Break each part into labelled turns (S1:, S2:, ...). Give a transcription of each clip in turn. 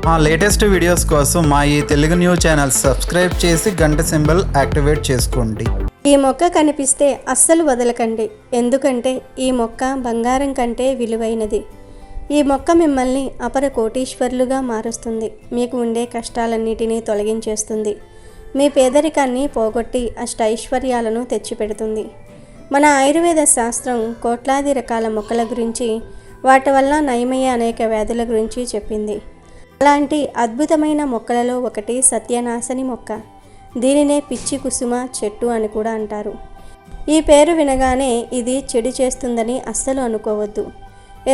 S1: మా latest videos కోసం మా ఈ తెలుగు న్యూస్ ఛానల్ సబ్స్క్రైబ్ చేసి గంట సింబల్ యాక్టివేట్ చేసుకోండి.
S2: ఈ మొక్క కనిపిస్తే అస్సలు వదలకండి, ఎందుకంటే ఈ మొక్క బంగారం కంటే విలువైనది. ఈ మొక్క మిమ్మల్ని అపర కోటీశ్వరులుగా మారుస్తుంది. మీకు ఉండే కష్టాలన్నిటినీ తొలగించేస్తుంది. మీ పేదరికాన్ని పోగొట్టి అష్టైశ్వర్యాలను తెచ్చిపెడుతుంది. మన ఆయుర్వేద శాస్త్రం కోట్లాది రకాల మొక్కల గురించి, వాటి వల్ల నయమయ్యే అనేక వ్యాధుల గురించి చెప్పింది. అలాంటి అద్భుతమైన మొక్కలలో ఒకటి సత్యనాశని మొక్క. దీనినే పిచ్చి కుసుమ చెట్టు అని కూడా అంటారు. ఈ పేరు వినగానే ఇది చెడు చేస్తుందని అస్సలు అనుకోవద్దు.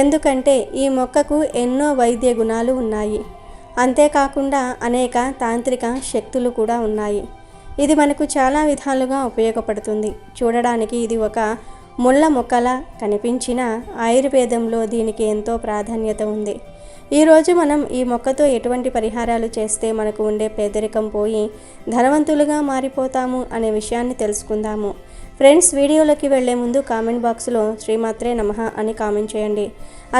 S2: ఎందుకంటే ఈ మొక్కకు ఎన్నో వైద్య గుణాలు ఉన్నాయి. అంతేకాకుండా అనేక తాంత్రిక శక్తులు కూడా ఉన్నాయి. ఇది మనకు చాలా విధాలుగా ఉపయోగపడుతుంది. చూడడానికి ఇది ఒక ముళ్ళ మొక్కలా కనిపించినా ఆయుర్వేదంలో దీనికి ఎంతో ప్రాధాన్యత ఉంది. ఈరోజు మనం ఈ మొక్కతో ఎటువంటి పరిహారాలు చేస్తే మనకు ఉండే పేదరికం పోయి ధనవంతులుగా మారిపోతాము అనే విషయాన్ని తెలుసుకుందాము. ఫ్రెండ్స్, వీడియోలోకి వెళ్లే ముందు కామెంట్ బాక్స్లో శ్రీమాత్రే నమః అని కామెంట్ చేయండి.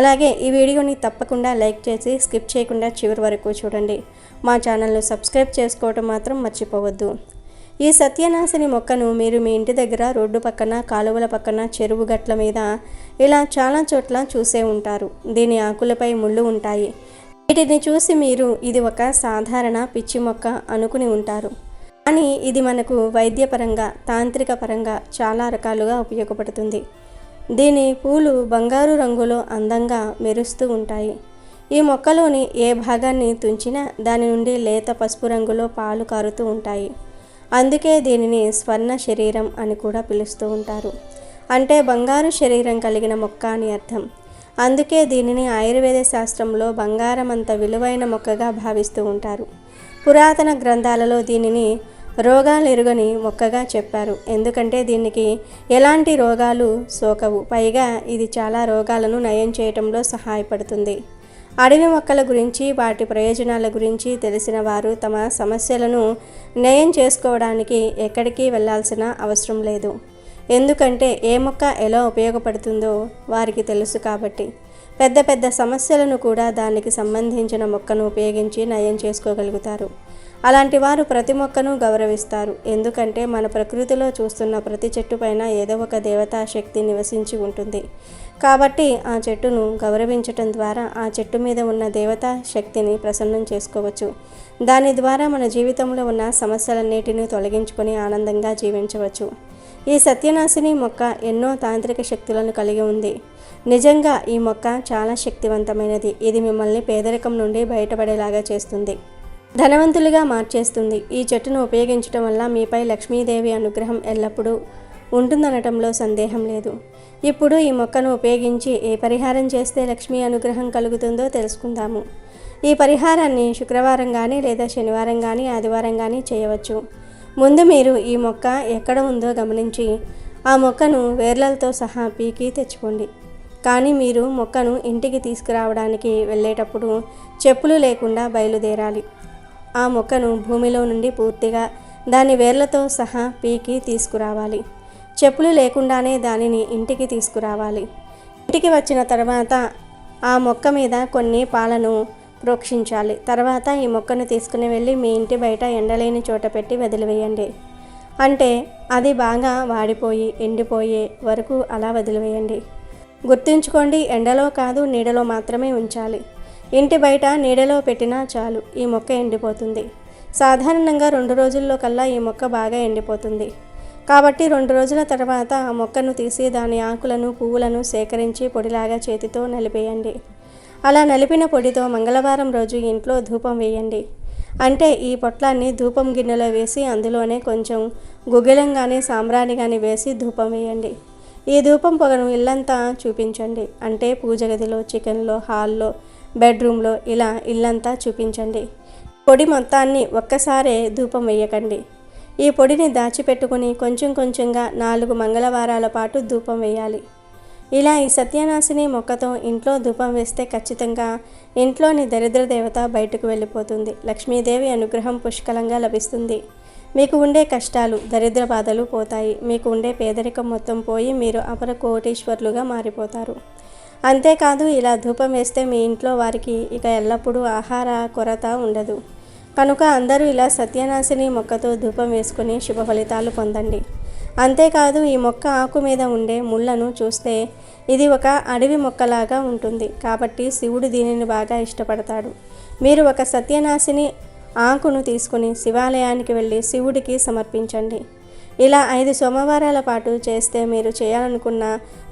S2: అలాగే ఈ వీడియోని తప్పకుండా లైక్ చేసి స్కిప్ చేయకుండా చివరి వరకు చూడండి. మా ఛానల్ను సబ్స్క్రైబ్ చేసుకోవడం మాత్రం మర్చిపోవద్దు. ఈ సత్యనాశిని మొక్కను మీరు మీ ఇంటి దగ్గర, రోడ్డు పక్కన, కాలువల పక్కన, చెరువు గట్ల మీద ఇలా చాలా చోట్ల చూసే ఉంటారు. దీని ఆకులపై ముళ్ళు ఉంటాయి. వీటిని చూసి మీరు ఇది ఒక సాధారణ పిచ్చి మొక్క అనుకుని ఉంటారు. కానీ ఇది మనకు వైద్యపరంగా, తాంత్రిక పరంగా చాలా రకాలుగా ఉపయోగపడుతుంది. దీని పూలు బంగారు రంగులో అందంగా మెరుస్తూ ఉంటాయి. ఈ మొక్కలోని ఏ భాగాన్ని తుంచినా దాని నుండి లేత పసుపు రంగులో పాలు కారుతూ ఉంటాయి. అందుకే దీనిని స్వర్ణ శరీరం అని కూడా పిలుస్తూ ఉంటారు. అంటే బంగారు శరీరం కలిగిన మొక్క అని అర్థం. అందుకే దీనిని ఆయుర్వేద శాస్త్రంలో బంగారం అంత విలువైన మొక్కగా భావిస్తూ ఉంటారు. పురాతన గ్రంథాలలో దీనిని రోగాలెరుగని మొక్కగా చెప్పారు. ఎందుకంటే దీనికి ఎలాంటి రోగాలు సోకవు. పైగా ఇది చాలా రోగాలను నయం చేయటంలో సహాయపడుతుంది. అడవి మొక్కల గురించి, వాటి ప్రయోజనాల గురించి తెలిసిన వారు తమ సమస్యలను నయం చేసుకోవడానికి ఎక్కడికి వెళ్ళాల్సిన అవసరం లేదు. ఎందుకంటే ఏ మొక్క ఎలా ఉపయోగపడుతుందో వారికి తెలుసు కాబట్టి. పెద్ద పెద్ద సమస్యలను కూడా దానికి సంబంధించిన మొక్కను ఉపయోగించి నయం చేసుకోగలుగుతారు. అలాంటి వారు ప్రతి మొక్కను గౌరవిస్తారు. ఎందుకంటే మన ప్రకృతిలో చూస్తున్న ప్రతి చెట్టు పైన ఏదో ఒక దేవతా శక్తి నివసించి ఉంటుంది. కాబట్టి ఆ చెట్టును గౌరవించటం ద్వారా ఆ చెట్టు మీద ఉన్న దేవతా శక్తిని ప్రసన్నం చేసుకోవచ్చు. దాని ద్వారా మన జీవితంలో ఉన్న సమస్యలన్నిటిని తొలగించుకొని ఆనందంగా జీవించవచ్చు. ఈ సత్యనాశిని మొక్క ఎన్నో తాంత్రిక శక్తులను కలిగి ఉంది. నిజంగా ఈ మొక్క చాలా శక్తివంతమైనది. ఇది మిమ్మల్ని పేదరికం నుండి బయటపడేలాగా చేస్తుంది, ధనవంతులుగా మార్చేస్తుంది. ఈ చెట్టును ఉపయోగించడం వల్ల మీపై లక్ష్మీదేవి అనుగ్రహం ఎల్లప్పుడూ ఉంటుందనటంలో సందేహం లేదు. ఇప్పుడు ఈ మొక్కను ఉపయోగించి ఏ పరిహారం చేస్తే లక్ష్మీ అనుగ్రహం కలుగుతుందో తెలుసుకుందాము. ఈ పరిహారాన్ని శుక్రవారం కానీ, లేదా శనివారం కానీ, ఆదివారం కానీ చేయవచ్చు. ముందు మీరు ఈ మొక్క ఎక్కడ ఉందో గమనించి ఆ మొక్కను వేర్లతో సహా పీకి తెచ్చుకోండి. కానీ మీరు మొక్కను ఇంటికి తీసుకురావడానికి వెళ్ళేటప్పుడు చెప్పులు లేకుండా బయలుదేరాలి. ఆ మొక్కను భూమిలో నుండి పూర్తిగా దాని వేర్లతో సహా పీకి తీసుకురావాలి. చెప్పులు లేకుండానే దానిని ఇంటికి తీసుకురావాలి. ఇంటికి వచ్చిన తర్వాత ఆ మొక్క మీద కొన్ని పాలను ప్రోక్షించాలి. తర్వాత ఈ మొక్కను తీసుకుని వెళ్ళి మీ ఇంటి బయట ఎండలేని చోట పెట్టి వదిలివేయండి. అంటే అది బాగా వాడిపోయి ఎండిపోయే వరకు అలా వదిలివేయండి. గుర్తుంచుకోండి, ఎండలో కాదు నీడలో మాత్రమే ఉంచాలి. ఇంటి బయట నీడలో పెట్టినా చాలు, ఈ మొక్క ఎండిపోతుంది. సాధారణంగా 2 రోజుల్లో కల్లా ఈ మొక్క బాగా ఎండిపోతుంది. కాబట్టి 2 రోజుల తర్వాత ఆ మొక్కను తీసి దాని ఆకులను, పువ్వులను సేకరించి పొడిలాగా చేతితో నలిపేయండి. అలా నలిపిన పొడితో మంగళవారం రోజు ఇంట్లో ధూపం వేయండి. అంటే ఈ పొట్లాన్ని ధూపం గిన్నెలో వేసి అందులోనే కొంచెం గుగ్గిలం కానీ, సాంబ్రాణి కానీ వేసి ధూపం వేయండి. ఈ ధూపం పొగను ఇల్లంతా చూపించండి. అంటే పూజ గదిలో, కిచెన్లో, హాల్లో, బెడ్రూమ్లో ఇలా ఇల్లంతా చూపించండి. పొడి మొత్తాన్ని ఒక్కసారే ధూపం వేయకండి. ఈ పొడిని దాచిపెట్టుకుని కొంచెం కొంచెంగా 4 మంగళవారాల పాటు ధూపం వేయాలి. ఇలా ఈ సత్యనాశిని మొక్కతో ఇంట్లో ధూపం వేస్తే ఖచ్చితంగా ఇంట్లోని దరిద్ర దేవత బయటకు వెళ్ళిపోతుంది. లక్ష్మీదేవి అనుగ్రహం పుష్కలంగా లభిస్తుంది. మీకు ఉండే కష్టాలు, దరిద్ర బాధలు పోతాయి. మీకు ఉండే పేదరికం మొత్తం పోయి మీరు అపర కోటీశ్వరులుగా మారిపోతారు. అంతేకాదు ఇలా ధూపం వేస్తే మీ ఇంట్లో వారికి ఇక ఎల్లప్పుడూ ఆహార కొరత ఉండదు. కనుక అందరూ ఇలా సత్యనాశిని మొక్కతో ధూపం వేసుకుని శుభ ఫలితాలు పొందండి. అంతేకాదు ఈ మొక్క ఆకు మీద ఉండే ముళ్ళను చూస్తే ఇది ఒక అడవి మొక్కలాగా ఉంటుంది. కాబట్టి శివుడు దీనిని బాగా ఇష్టపడతాడు. మీరు ఒక సత్యనాశిని ఆకును తీసుకుని శివాలయానికి వెళ్ళి శివుడికి సమర్పించండి. ఇలా 5 సోమవారాల పాటు చేస్తే మీరు చేయాలనుకున్న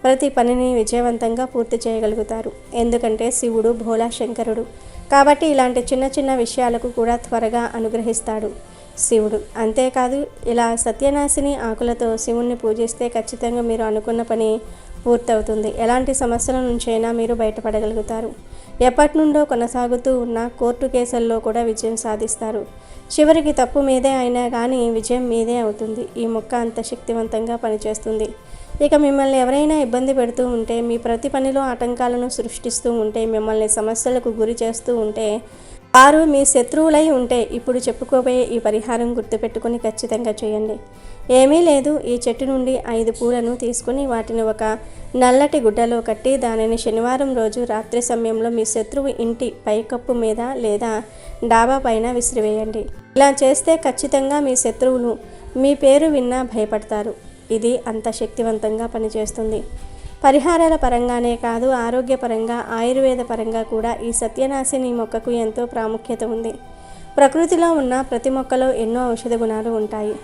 S2: ప్రతి పనిని విజయవంతంగా పూర్తి చేయగలుగుతారు. ఎందుకంటే శివుడు భోలా శంకరుడు కాబట్టి ఇలాంటి చిన్న చిన్న విషయాలకు కూడా త్వరగా అనుగ్రహిస్తాడు శివుడు. అంతేకాదు ఇలా సత్యనాశిని ఆకులతో శివుణ్ణి పూజిస్తే ఖచ్చితంగా మీరు అనుకున్న పని పూర్తవుతుంది. ఎలాంటి సమస్యల నుంచైనా మీరు బయటపడగలుగుతారు. ఎప్పటి నుండో కొనసాగుతూ ఉన్న కోర్టు కేసుల్లో కూడా విజయం సాధిస్తారు. చివరికి తప్పు మీదే అయినా కానీ విజయం మీదే అవుతుంది. ఈ మొక్క అంత శక్తివంతంగా పనిచేస్తుంది. ఇక మిమ్మల్ని ఎవరైనా ఇబ్బంది పెడుతూ ఉంటే, మీ ప్రతి పనిలో ఆటంకాలను సృష్టిస్తూ ఉంటే, మిమ్మల్ని సమస్యలకు గురి చేస్తూ ఉంటే, వారు మీ శత్రువులై ఉంటే ఇప్పుడు చెప్పుకోబోయే ఈ పరిహారం గుర్తుపెట్టుకుని ఖచ్చితంగా చేయండి. ఏమీ లేదు, ఈ చెట్టు నుండి 5 పూలను తీసుకుని వాటిని ఒక నల్లటి గుడ్డలో కట్టి దానిని శనివారం రోజు రాత్రి సమయంలో మీ శత్రువు ఇంటి పైకప్పు మీద లేదా డాబా పైన విసిరివేయండి. ఇలా చేస్తే ఖచ్చితంగా మీ శత్రువులు మీ పేరు విన్నా భయపడతారు. ఇది అంత శక్తివంతంగా పనిచేస్తుంది. పరిహారాల పరంగానే కాదు, ఆరోగ్యపరంగా, ఆయుర్వేద పరంగా కూడా ఈ సత్యనాశిని మొక్కకు ఎంతో ప్రాముఖ్యత ఉంది. ప్రకృతిలో ఉన్న ప్రతి మొక్కలో ఎన్నో ఔషధ గుణాలు ఉంటాయి.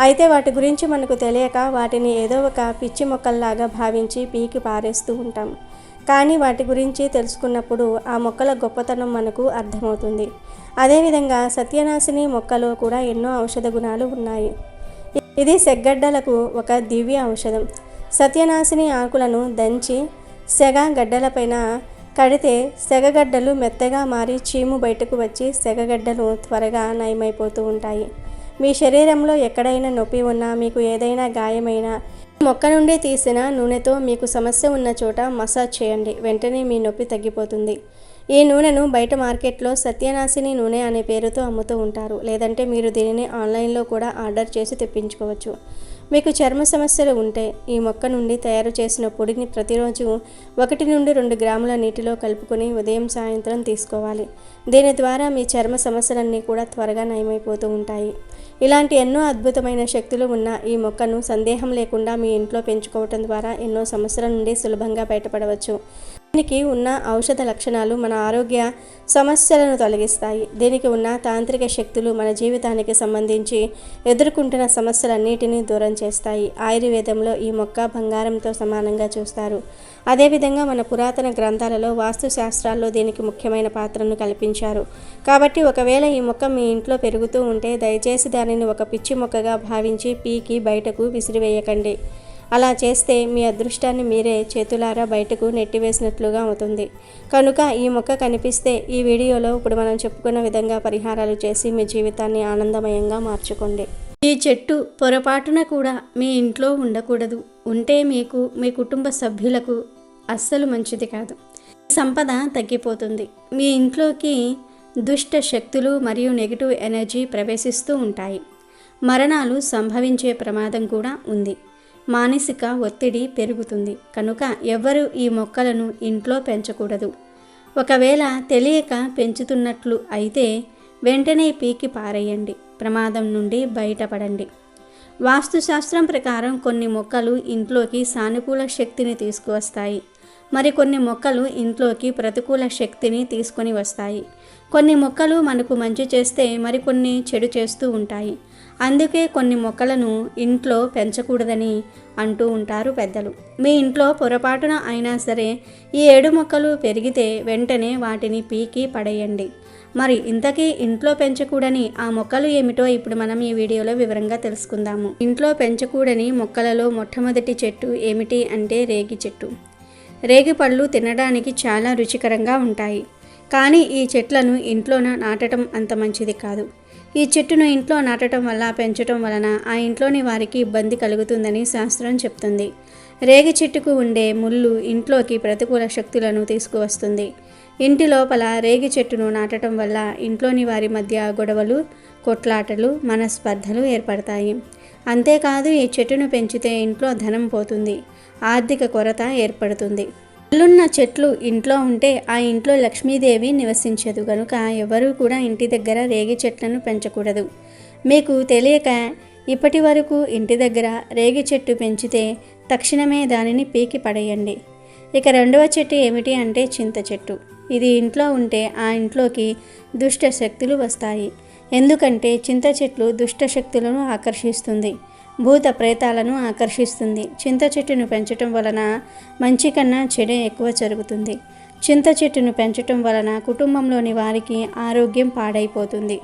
S2: అయితే వాటి గురించి మనకు తెలియక వాటిని ఏదో ఒక పిచ్చి మొక్కల్లాగా భావించి పీకి పారేస్తూ ఉంటాం. కానీ వాటి గురించి తెలుసుకున్నప్పుడు ఆ మొక్కల గొప్పతనం మనకు అర్థమవుతుంది. అదేవిధంగా సత్యనాశిని మొక్కలో కూడా ఎన్నో ఔషధ గుణాలు ఉన్నాయి. ఇది సెగ్గడ్డలకు ఒక దివ్య ఔషధం. సత్యనాశిని ఆకులను దంచి సెగ గడ్డలపైన కడితే సెగగడ్డలు మెత్తగా మారి చీము బయటకు వచ్చి సెగగడ్డలు త్వరగా నయమైపోతూ ఉంటాయి. మీ శరీరంలో ఎక్కడైనా నొప్పి ఉన్నా, మీకు ఏదైనా గాయమైనా మొక్క నుండి తీసిన నూనెతో మీకు సమస్య ఉన్న చోట మసాజ్ చేయండి. వెంటనే మీ నొప్పి తగ్గిపోతుంది. ఈ నూనెను బయట మార్కెట్లో సత్యనాశిని నూనె అనే పేరుతో అమ్ముతూ ఉంటారు. లేదంటే మీరు దీనిని ఆన్లైన్లో కూడా ఆర్డర్ చేసి తెప్పించుకోవచ్చు. మీకు చర్మ సమస్యలు ఉంటే ఈ మొక్క నుండి తయారు చేసిన పొడిని ప్రతిరోజు 1 నుండి 2 గ్రాముల నీటిలో కలుపుకొని ఉదయం సాయంత్రం తీసుకోవాలి. దీని ద్వారా మీ చర్మ సమస్యలన్నీ కూడా త్వరగా నయమైపోతూ ఉంటాయి. ఇలాంటి ఎన్నో అద్భుతమైన శక్తులు ఉన్న ఈ మొక్కను సందేహం లేకుండా మీ ఇంట్లో పెంచుకోవటం ద్వారా ఎన్నో సమస్యల నుండి సులభంగా బయటపడవచ్చు. దీనికి ఉన్న ఔషధ లక్షణాలు మన ఆరోగ్య సమస్యలను తొలగిస్తాయి. దీనికి ఉన్న తాంత్రిక శక్తులు మన జీవితానికి సంబంధించి ఎదుర్కొంటున్న సమస్యలన్నిటినీ దూరం చేస్తాయి. ఆయుర్వేదంలో ఈ మొక్క బంగారంతో సమానంగా చూస్తారు. అదేవిధంగా మన పురాతన గ్రంథాలలో వాస్తు శాస్త్రాల్లో దీనికి ముఖ్యమైన పాత్రను కల్పించారు. కాబట్టి ఒకవేళ ఈ మొక్క మీ ఇంట్లో పెరుగుతూ ఉంటే దయచేసి దానిని ఒక పిచ్చి మొక్కగా భావించి పీకి బయటకు విసిరివేయకండి. అలా చేస్తే మీ అదృష్టాన్ని మీరే చేతులారా బయటకు నెట్టివేసినట్లుగా అవుతుంది. కనుక ఈ మొక్క కనిపిస్తే ఈ వీడియోలో ఇప్పుడు మనం చెప్పుకున్న విధంగా పరిహారాలు చేసి మీ జీవితాన్ని ఆనందమయంగా మార్చుకోండి. ఈ చెట్టు పొరపాటున కూడా మీ ఇంట్లో ఉండకూడదు. ఉంటే మీకు, మీ కుటుంబ సభ్యులకు అస్సలు మంచిది కాదు. సంపద తగ్గిపోతుంది. మీ ఇంట్లోకి దుష్ట శక్తులు మరియు నెగిటివ్ ఎనర్జీ ప్రవేశిస్తూ ఉంటాయి. మరణాలు సంభవించే ప్రమాదం కూడా ఉంది. మానసిక ఒత్తిడి పెరుగుతుంది. కనుక ఎవ్వరూ ఈ మొక్కలను ఇంట్లో పెంచకూడదు. ఒకవేళ తెలియక పెంచుతున్నట్లు అయితే వెంటనే పీకి పారేయండి. ప్రమాదం నుండి బయటపడండి. వాస్తుశాస్త్రం ప్రకారం కొన్ని మొక్కలు ఇంట్లోకి సానుకూల శక్తిని తీసుకువస్తాయి. మరికొన్ని మొక్కలు ఇంట్లోకి ప్రతికూల శక్తిని తీసుకొని వస్తాయి. కొన్ని మొక్కలు మనకు మంచి చేస్తే మరికొన్ని చెడు చేస్తూ ఉంటాయి. అందుకే కొన్ని మొక్కలను ఇంట్లో పెంచకూడదని అంటూ ఉంటారు పెద్దలు. మీ ఇంట్లో పొరపాటున అయినా సరే ఈ 7 మొక్కలు పెరిగితే వెంటనే వాటిని పీకి పడేయండి. మరి ఇంతకీ ఇంట్లో పెంచకూడని ఆ మొక్కలు ఏమిటో ఇప్పుడు మనం ఈ వీడియోలో వివరంగా తెలుసుకుందాము. ఇంట్లో పెంచకూడని మొక్కలలో మొట్టమొదటి చెట్టు ఏమిటి అంటే రేగి చెట్టు. రేగి పళ్ళు తినడానికి చాలా రుచికరంగా ఉంటాయి. కానీ ఈ చెట్లను ఇంట్లోన నాటడం అంత మంచిది కాదు. ఈ చెట్టును ఇంట్లో నాటడం వల్ల, పెంచడం వలన ఆ ఇంట్లోని వారికి ఇబ్బంది కలుగుతుందని శాస్త్రం చెప్తుంది. రేగి చెట్టుకు ఉండే ముళ్ళు ఇంట్లోకి ప్రతికూల శక్తులను తీసుకువస్తుంది. ఇంటి లోపల రేగి చెట్టును నాటడం వల్ల ఇంట్లోని వారి మధ్య గొడవలు, కొట్లాటలు, మనస్పర్ధలు ఏర్పడతాయి. అంతేకాదు ఈ చెట్టును పెంచితే ఇంట్లో ధనం పోతుంది, ఆర్థిక కొరత ఏర్పడుతుంది. పళ్ళున్న చెట్లు ఇంట్లో ఉంటే ఆ ఇంట్లో లక్ష్మీదేవి నివసించదు కనుక ఎవరూ కూడా ఇంటి దగ్గర రేగి చెట్లను పెంచకూడదు. మీకు తెలియక ఇప్పటి వరకు ఇంటి దగ్గర రేగి చెట్టు పెంచితే తక్షణమే దానిని పీకి పడేయండి. ఇక రెండవ చెట్టు ఏమిటి అంటే చింత చెట్టు. ఇది ఇంట్లో ఉంటే ఆ ఇంట్లోకి దుష్ట శక్తులు వస్తాయి. ఎందుకంటే చింత చెట్లు దుష్ట శక్తులను ఆకర్షిస్తుంది, భూత ప్రేతాలను ఆకర్షిస్తుంది. చింత చెట్టును పెంచటం వలన మంచి కన్నా చెడే ఎక్కువ జరుగుతుంది. చింత చెట్టును పెంచటం వలన కుటుంబంలోని వారికి ఆరోగ్యం పాడైపోతుంది,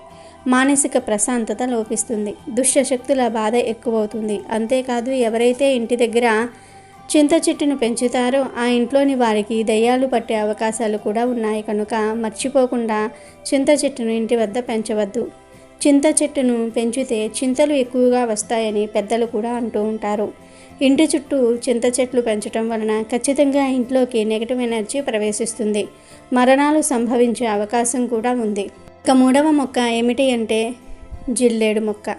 S2: మానసిక ప్రశాంతత లోపిస్తుంది, దుష్ట శక్తుల బాధ ఎక్కువవుతుంది. అంతేకాదు ఎవరైతే ఇంటి దగ్గర చింత చెట్టును పెంచుతారో ఆ ఇంట్లోని వారికి దయ్యాలు పట్టే అవకాశాలు కూడా ఉన్నాయి. కనుక మర్చిపోకుండా చింత చెట్టును ఇంటి వద్ద పెంచవద్దు. చింత చెట్టును పెంచితే చింతలు ఎక్కువగా వస్తాయని పెద్దలు కూడా అంటూ ఉంటారు. ఇంటి చుట్టూ చింత చెట్లు పెంచడం వలన ఖచ్చితంగా ఇంట్లోకి నెగటివ్ ఎనర్జీ ప్రవేశిస్తుంది, మరణాలు సంభవించే అవకాశం కూడా ఉంది. ఇక మూడవ మొక్క ఏమిటి అంటే జిల్లేడు మొక్క.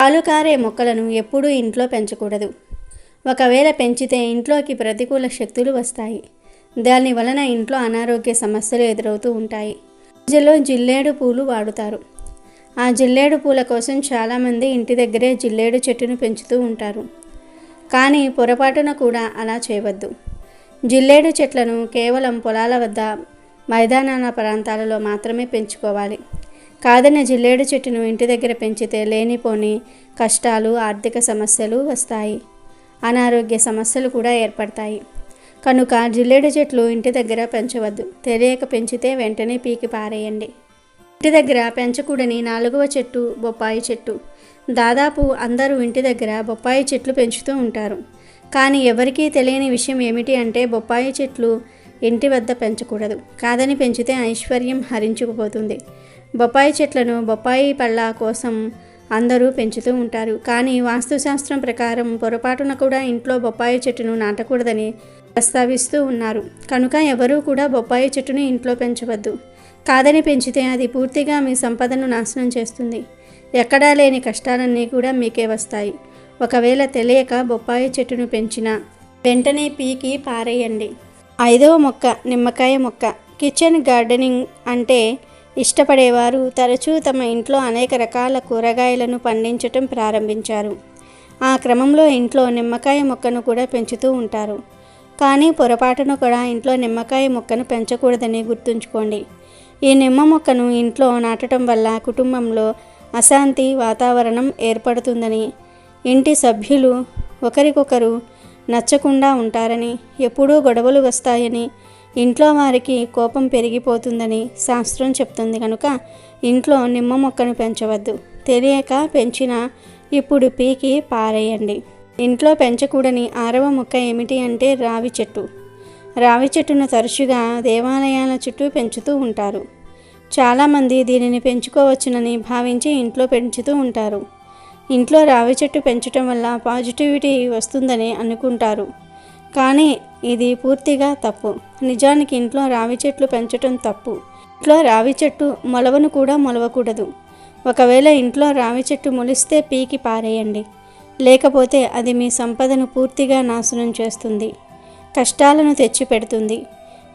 S2: పాలు కారే మొక్కలను ఎప్పుడూ ఇంట్లో పెంచకూడదు. ఒకవేళ పెంచితే ఇంట్లోకి ప్రతికూల శక్తులు వస్తాయి. దాని వలన ఇంట్లో అనారోగ్య సమస్యలు ఎదురవుతూ ఉంటాయి. పూజలో జిల్లేడు పూలు వాడుతారు. ఆ జిల్లేడు పూల కోసం చాలామంది ఇంటి దగ్గరే జిల్లేడు చెట్టును పెంచుతూ ఉంటారు. కానీ పొరపాటున కూడా అలా చేయవద్దు. జిల్లేడు చెట్లను కేవలం పొలాల వద్ద, మైదానాల ప్రాంతాలలో మాత్రమే పెంచుకోవాలి. కాదన్న జిల్లేడు చెట్టును ఇంటి దగ్గర పెంచితే లేనిపోని కష్టాలు, ఆర్థిక సమస్యలు వస్తాయి, అనారోగ్య సమస్యలు కూడా ఏర్పడతాయి. కనుక జిల్లేడు చెట్లు ఇంటి దగ్గర పెంచవద్దు. తెలియక పెంచితే వెంటనే పీకి పారేయండి. ఇంటి దగ్గర పెంచకూడని 4వ చెట్టు బొప్పాయి చెట్టు. దాదాపు అందరూ ఇంటి దగ్గర బొప్పాయి చెట్లు పెంచుతూ ఉంటారు. కానీ ఎవరికీ తెలియని విషయం ఏమిటి అంటే బొప్పాయి చెట్లు ఇంటి వద్ద పెంచకూడదు. కాదని పెంచితే ఐశ్వర్యం హరించుకుపోతుంది. బొప్పాయి చెట్లను బొప్పాయి పళ్ళ కోసం అందరూ పెంచుతూ ఉంటారు. కానీ వాస్తుశాస్త్రం ప్రకారం పొరపాటున కూడా ఇంట్లో బొప్పాయి చెట్టును నాటకూడదని ప్రస్తావిస్తూ ఉన్నారు. కనుక ఎవరూ కూడా బొప్పాయి చెట్టును ఇంట్లో పెంచవద్దు. కాదని పెంచితే అది పూర్తిగా మీ సంపదను నాశనం చేస్తుంది. ఎక్కడా లేని కష్టాలన్నీ కూడా మీకే వస్తాయి. ఒకవేళ తెలియక బొప్పాయి చెట్టును పెంచినా వెంటనే పీకి పారేయండి. 5వ మొక్క నిమ్మకాయ మొక్క. కిచెన్ గార్డెనింగ్ అంటే ఇష్టపడేవారు తరచూ తమ ఇంట్లో అనేక రకాల కూరగాయలను పండించటం ప్రారంభించారు. ఆ క్రమంలో ఇంట్లో నిమ్మకాయ మొక్కను కూడా పెంచుతూ ఉంటారు. కానీ పొరపాటున కూడా ఇంట్లో నిమ్మకాయ మొక్కను పెంచకూడదని గుర్తుంచుకోండి. ఈ నిమ్మ మొక్కను ఇంట్లో నాటడం వల్ల కుటుంబంలో అశాంతి వాతావరణం ఏర్పడుతుందని, ఇంటి సభ్యులు ఒకరికొకరు నచ్చకుండా ఉంటారని, ఎప్పుడూ గొడవలు వస్తాయని, ఇంట్లో వారికి కోపం పెరిగిపోతుందని శాస్త్రం చెప్తుంది. కనుక ఇంట్లో నిమ్మ మొక్కను పెంచవద్దు. తెలియక పెంచినా ఇప్పుడు పీకి పారేయండి. ఇంట్లో పెంచకూడని 6వ మొక్క ఏమిటి అంటే రావి చెట్టు. రావి చెట్టును తరచుగా దేవాలయాల చుట్టూ పెంచుతూ ఉంటారు. చాలామంది దీనిని పెంచుకోవచ్చునని భావించి ఇంట్లో పెంచుతూ ఉంటారు. ఇంట్లో రావి చెట్టు పెంచడం వల్ల పాజిటివిటీ వస్తుందని అనుకుంటారు. కానీ ఇది పూర్తిగా తప్పు. నిజానికి ఇంట్లో రావి చెట్లు పెంచడం తప్పు. ఇంట్లో రావి చెట్టు మొలవను కూడా మొలవకూడదు. ఒకవేళ ఇంట్లో రావి చెట్టు మొలిస్తే పీకి పారేయండి. లేకపోతే అది మీ సంపదను పూర్తిగా నాశనం చేస్తుంది, కష్టాలను తెచ్చిపెడుతుంది.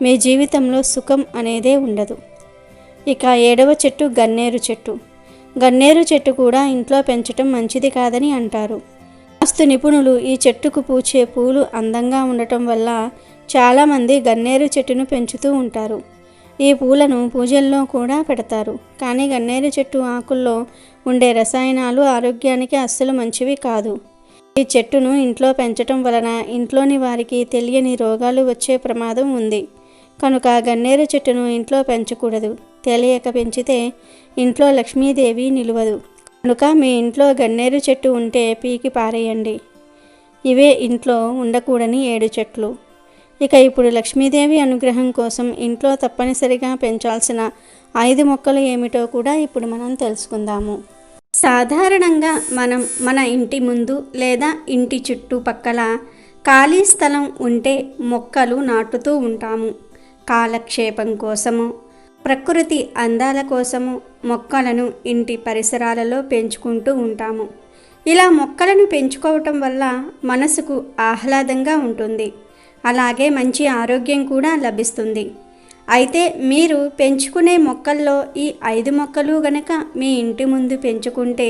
S2: మీ జీవితంలో సుఖం అనేదే ఉండదు. ఇక 7వ చెట్టు గన్నేరు చెట్టు. గన్నేరు చెట్టు కూడా ఇంట్లో పెంచటం మంచిది కాదని అంటారు. వాస్తు నిపుణులు ఈ చెట్టుకు పూచే పూలు అందంగా ఉండటం వల్ల చాలామంది గన్నేరు చెట్టును పెంచుతూ ఉంటారు. ఈ పూలను పూజల్లో కూడా పెడతారు. కానీ గన్నేరు చెట్టు ఆకుల్లో ఉండే రసాయనాలు ఆరోగ్యానికి అస్సలు మంచివి కాదు. ఈ చెట్టును ఇంట్లో పెంచటం వలన ఇంట్లోని వారికి తెలియని రోగాలు వచ్చే ప్రమాదం ఉంది. కనుక గన్నేరు చెట్టును ఇంట్లో పెంచకూడదు. తెలియక పెంచితే ఇంట్లో లక్ష్మీదేవి నిలువదు. కనుక మీ ఇంట్లో గన్నేరు చెట్టు ఉంటే పీకి పారేయండి. ఇవే ఇంట్లో ఉండకూడని 7 చెట్లు. ఇక ఇప్పుడు లక్ష్మీదేవి అనుగ్రహం కోసం ఇంట్లో తప్పనిసరిగా పెంచాల్సిన 5 మొక్కలు ఏమిటో కూడా ఇప్పుడు మనం తెలుసుకుందాము. సాధారణంగా మనం మన ఇంటి ముందు లేదా ఇంటి చుట్టుపక్కల ఖాళీ స్థలం ఉంటే మొక్కలు నాటుతూ ఉంటాము. కాలక్షేపం కోసము, ప్రకృతి అందాల కోసము మొక్కలను ఇంటి పరిసరాలలో పెంచుకుంటూ ఉంటాము. ఇలా మొక్కలను పెంచుకోవటం వల్ల మనసుకు ఆహ్లాదంగా ఉంటుంది. అలాగే మంచి ఆరోగ్యం కూడా లభిస్తుంది. అయితే మీరు పెంచుకునే మొక్కల్లో ఈ 5 మొక్కలు గనక మీ ఇంటి ముందు పెంచుకుంటే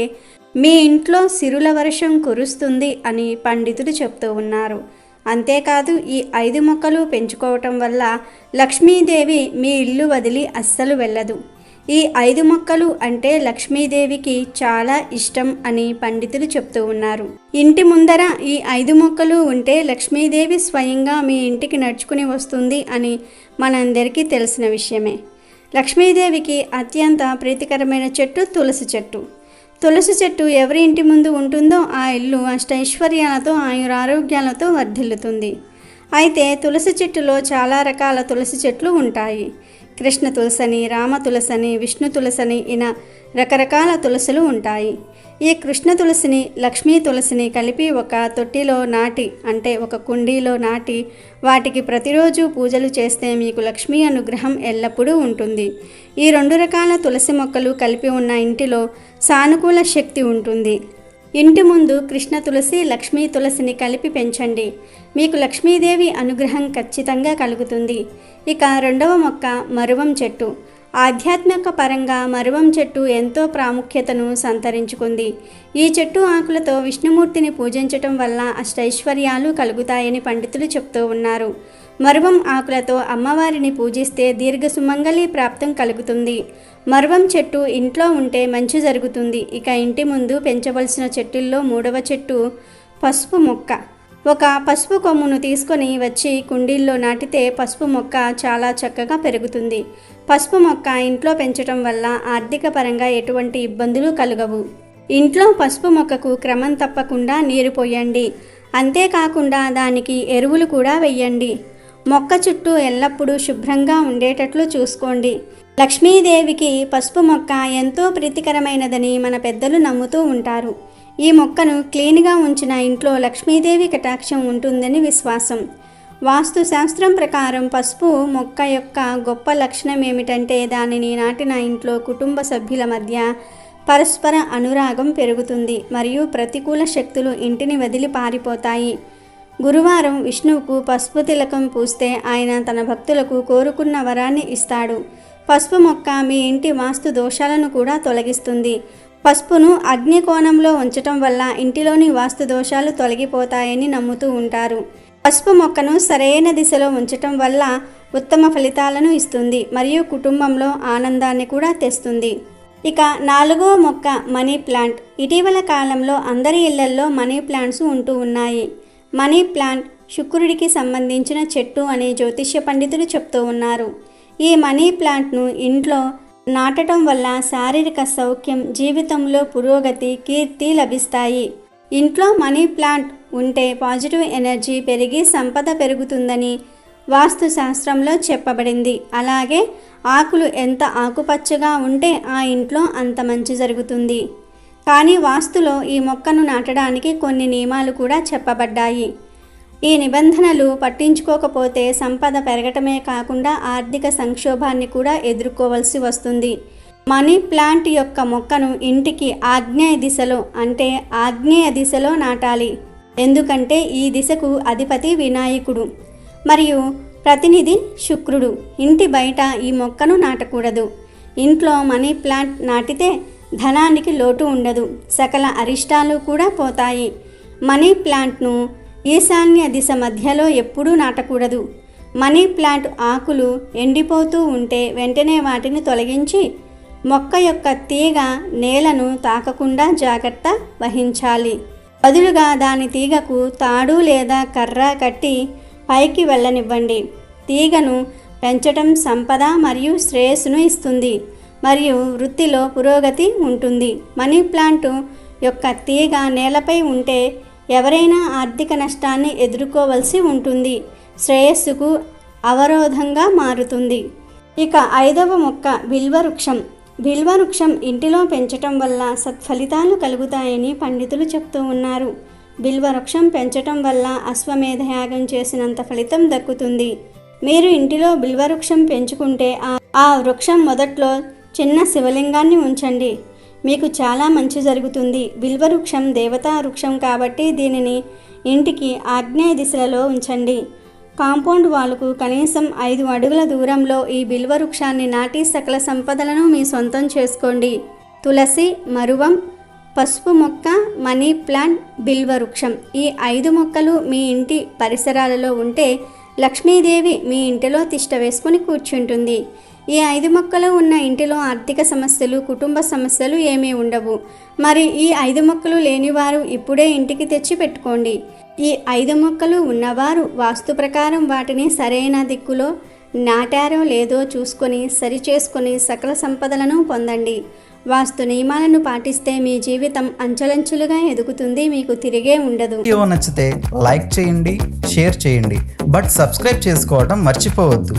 S2: మీ ఇంట్లో సిరుల వర్షం కురుస్తుంది అని పండితులు చెప్తూ ఉన్నారు. అంతేకాదు ఈ 5 మొక్కలు పెంచుకోవటం వల్ల లక్ష్మీదేవి మీ ఇల్లు వదిలి అస్సలు వెళ్ళదు. ఈ 5 మొక్కలు అంటే లక్ష్మీదేవికి చాలా ఇష్టం అని పండితులు చెప్తూ ఉన్నారు. ఇంటి ముందర ఈ 5 మొక్కలు ఉంటే లక్ష్మీదేవి స్వయంగా మీ ఇంటికి నడుచుకుని వస్తుంది అని మనందరికీ తెలిసిన విషయమే. లక్ష్మీదేవికి అత్యంత ప్రీతికరమైన చెట్టు తులసి చెట్టు. తులసి చెట్టు ఎవరి ఇంటి ముందు ఉంటుందో ఆ ఇల్లు అష్టైశ్వర్యాలతో ఆయురారోగ్యాలతో వర్ధిల్లుతుంది. అయితే తులసి చెట్టులో చాలా రకాల తులసి చెట్లు ఉంటాయి. కృష్ణ తులసని, రామ తులసని, విష్ణు తులసని ఇలా రకరకాల తులసులు ఉంటాయి. ఈ కృష్ణ తులసిని, లక్ష్మీ తులసిని కలిపి ఒక తొట్టిలో నాటి అంటే ఒక కుండీలో నాటి వాటికి ప్రతిరోజు పూజలు చేస్తే మీకు లక్ష్మీ అనుగ్రహం ఎల్లప్పుడూ ఉంటుంది. ఈ 2 రకాల తులసి మొక్కలు కలిపి ఉన్న ఇంటిలో సానుకూల శక్తి ఉంటుంది. ఇంటి ముందు కృష్ణ తులసి, లక్ష్మీ తులసిని కలిపి పెంచండి. మీకు లక్ష్మీదేవి అనుగ్రహం ఖచ్చితంగా కలుగుతుంది. ఇక 2వ మొక్క మరువం చెట్టు. ఆధ్యాత్మిక పరంగా మరువం చెట్టు ఎంతో ప్రాముఖ్యతను సంతరించుకుంది. ఈ చెట్టు ఆకులతో విష్ణుమూర్తిని పూజించటం వల్ల అష్టైశ్వర్యాలు కలుగుతాయని పండితులు చెప్తూ ఉన్నారు. మరువం ఆకులతో అమ్మవారిని పూజిస్తే దీర్ఘ సుమంగళి ప్రాప్తం కలుగుతుంది. మరువం చెట్టు ఇంట్లో ఉంటే మంచి జరుగుతుంది. ఇక ఇంటి ముందు పెంచవలసిన చెట్టుల్లో 3వ చెట్టు పసుపు మొక్క. ఒక పసుపు కొమ్మును తీసుకొని వచ్చి కుండీల్లో నాటితే పసుపు మొక్క చాలా చక్కగా పెరుగుతుంది. పసుపు మొక్క ఇంట్లో పెంచడం వల్ల ఆర్థిక పరంగా ఎటువంటి ఇబ్బందులు కలుగవు. ఇంట్లో పసుపు మొక్కకు క్రమం తప్పకుండా నీరు పోయండి. అంతేకాకుండా దానికి ఎరువులు కూడా వెయ్యండి. మొక్క చుట్టూ ఎల్లప్పుడూ శుభ్రంగా ఉండేటట్లు చూసుకోండి. లక్ష్మీదేవికి పసుపు మొక్క ఎంతో ప్రీతికరమైనదని మన పెద్దలు నమ్ముతూ ఉంటారు. ఈ మొక్కను క్లీన్గా ఉంచిన ఇంట్లో లక్ష్మీదేవి కటాక్షం ఉంటుందని విశ్వాసం. వాస్తు శాస్త్రం ప్రకారం పసుపు మొక్క యొక్క గొప్ప లక్షణం ఏమిటంటే దానిని నాటిన ఇంట్లో కుటుంబ సభ్యుల మధ్య పరస్పర అనురాగం పెరుగుతుంది మరియు ప్రతికూల శక్తులు ఇంటిని వదిలి పారిపోతాయి. గురువారం విష్ణువుకు పసుపు తిలకం పూస్తే ఆయన తన భక్తులకు కోరుకున్న వరాన్ని ఇస్తాడు. పసుపు మొక్క మీ ఇంటి వాస్తు దోషాలను కూడా తొలగిస్తుంది. పసుపును అగ్ని కోణంలో ఉంచటం వల్ల ఇంటిలోని వాస్తు దోషాలు తొలగిపోతాయని నమ్ముతూ ఉంటారు. పసుపు మొక్కను సరైన దిశలో ఉంచటం వల్ల ఉత్తమ ఫలితాలను ఇస్తుంది మరియు కుటుంబంలో ఆనందాన్ని కూడా తెస్తుంది. ఇక 4వ మొక్క మనీ ప్లాంట్. ఇటీవల కాలంలో అందరి ఇళ్లల్లో మనీ ప్లాంట్స్ ఉంటూ ఉన్నాయి. మనీ ప్లాంట్ శుక్రుడికి సంబంధించిన చెట్టు అని జ్యోతిష్య పండితులు చెప్తూ ఉన్నారు. ఈ మనీ ప్లాంట్ను ఇంట్లో నాటడం వల్ల శారీరక సౌఖ్యం, జీవితంలో పురోగతి, కీర్తి లభిస్తాయి. ఇంట్లో మనీ ప్లాంట్ ఉంటే పాజిటివ్ ఎనర్జీ పెరిగి సంపద పెరుగుతుందని వాస్తు శాస్త్రంలో చెప్పబడింది. అలాగే ఆకులు ఎంత ఆకుపచ్చగా ఉంటే ఆ ఇంట్లో అంత మంచి జరుగుతుంది. కానీ వాస్తులో ఈ మొక్కను నాటడానికి కొన్ని నియమాలు కూడా చెప్పబడ్డాయి. ఈ నిబంధనలు పట్టించుకోకపోతే సంపద పెరగటమే కాకుండా ఆర్థిక సంక్షోభాన్ని కూడా ఎదుర్కోవలసి వస్తుంది. మనీ ప్లాంట్ యొక్క మొక్కను ఇంటికి ఆగ్నేయ దిశలో అంటే ఆగ్నేయ దిశలో నాటాలి. ఎందుకంటే ఈ దిశకు అధిపతి వినాయకుడు మరియు ప్రతినిధి శుక్రుడు. ఇంటి బయట ఈ మొక్కను నాటకూడదు. ఇంట్లో మనీ ప్లాంట్ నాటితే ధనానికి లోటు ఉండదు, సకల అరిష్టాలు కూడా పోతాయి. మనీ ప్లాంట్ను ఈశాన్య దిశ మధ్యలో ఎప్పుడూ నాటకూడదు. మనీ ప్లాంట్ ఆకులు ఎండిపోతూ ఉంటే వెంటనే వాటిని తొలగించి మొక్క యొక్క తీగ నేలను తాకకుండా జాగ్రత్త వహించాలి. బదులుగా దాని తీగకు తాడు లేదా కర్ర కట్టి పైకి వెళ్ళనివ్వండి. తీగను పెంచటం సంపద మరియు శ్రేయస్సును ఇస్తుంది మరియు వృత్తిలో పురోగతి ఉంటుంది. మనీ ప్లాంట్ యొక్క తీగ నేలపై ఉంటే ఎవరైనా ఆర్థిక నష్టాన్ని ఎదుర్కోవలసి ఉంటుంది, శ్రేయస్సుకు అవరోధంగా మారుతుంది. ఇక 5వ మొక్క బిల్వవృక్షం. బిల్వవృక్షం ఇంటిలో పెంచటం వల్ల సత్ఫలితాలు కలుగుతాయని పండితులు చెప్తూ ఉన్నారు. బిల్వవృక్షం పెంచటం వల్ల అశ్వమేధ యాగం చేసినంత ఫలితం దక్కుతుంది. మీరు ఇంటిలో బిల్వవృక్షం పెంచుకుంటే ఆ వృక్షం మొదట్లో చిన్న శివలింగాన్ని ఉంచండి, మీకు చాలా మంచి జరుగుతుంది. బిల్వవృక్షం దేవతా వృక్షం కాబట్టి దీనిని ఇంటికి ఆగ్నేయ దిశలో ఉంచండి. కాంపౌండ్ వాలుకు కనీసం 5 అడుగుల దూరంలో ఈ బిల్వ వృక్షాన్ని నాటి సకల సంపదలను మీ సొంతం చేసుకోండి. తులసి, మరువం, పసుపు మొక్క, మనీ ప్లాంట్, బిల్వ వృక్షం ఈ 5 మొక్కలు మీ ఇంటి పరిసరాలలో ఉంటే లక్ష్మీదేవి మీ ఇంటిలో తిష్ట వేసుకుని కూర్చుంటుంది. ఈ 5 మొక్కలు ఉన్న ఇంటిలో ఆర్థిక సమస్యలు, కుటుంబ సమస్యలు ఏమీ ఉండవు. మరి ఈ 5 మొక్కలు లేనివారు ఇప్పుడే ఇంటికి తెచ్చి పెట్టుకోండి. ఈ 5 మొక్కలు ఉన్నవారు వాస్తు ప్రకారం వాటిని సరైన దిక్కులో నాటారో లేదో చూసుకొని సరిచేసుకొని సకల సంపదలను పొందండి. వాస్తు నియమాలను పాటిస్తే మీ జీవితం అంచెలంచెలుగా ఎదుగుతుంది, మీకు తిరిగే ఉండదు.
S1: వీడియో నచ్చితే లైక్ చేయండి, షేర్ చేయండి, బట్ సబ్స్క్రైబ్ చేసుకోవడం మర్చిపోవద్దు.